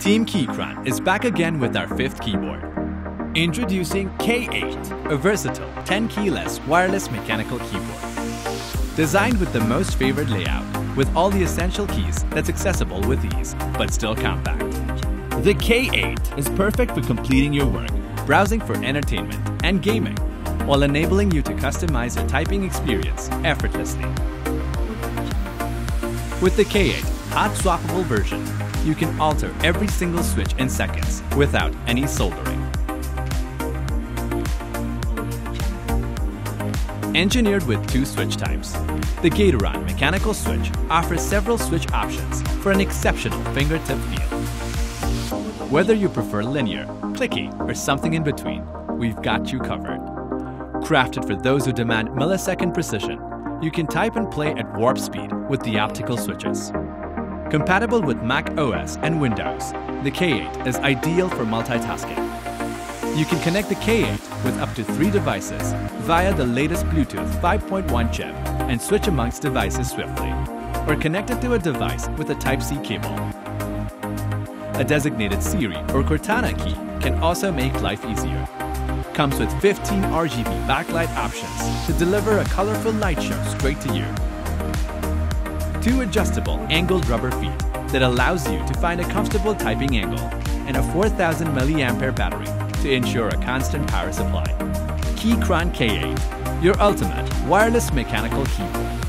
Team Keychron is back again with our 5th keyboard. Introducing K8, a versatile 10-keyless wireless mechanical keyboard. Designed with the most favored layout, with all the essential keys that's accessible with ease, but still compact. The K8 is perfect for completing your work, browsing for entertainment, and gaming, while enabling you to customize your typing experience effortlessly. With the K8 hot-swappable version, you can alter every single switch in seconds without any soldering. Engineered with 2 switch types, the Gateron mechanical switch offers several switch options for an exceptional fingertip feel. Whether you prefer linear, clicky, or something in between, we've got you covered. Crafted for those who demand millisecond precision, you can type and play at warp speed with the optical switches. Compatible with Mac OS and Windows, the K8 is ideal for multitasking. You can connect the K8 with up to 3 devices via the latest Bluetooth 5.1 chip and switch amongst devices swiftly, or connect it to a device with a Type-C cable. A designated Siri or Cortana key can also make life easier. Comes with 15 RGB backlight options to deliver a colorful light show straight to you. 2 adjustable angled rubber feet that allows you to find a comfortable typing angle, and a 4000 mAh battery to ensure a constant power supply. Keychron K8, your ultimate wireless mechanical keyboard.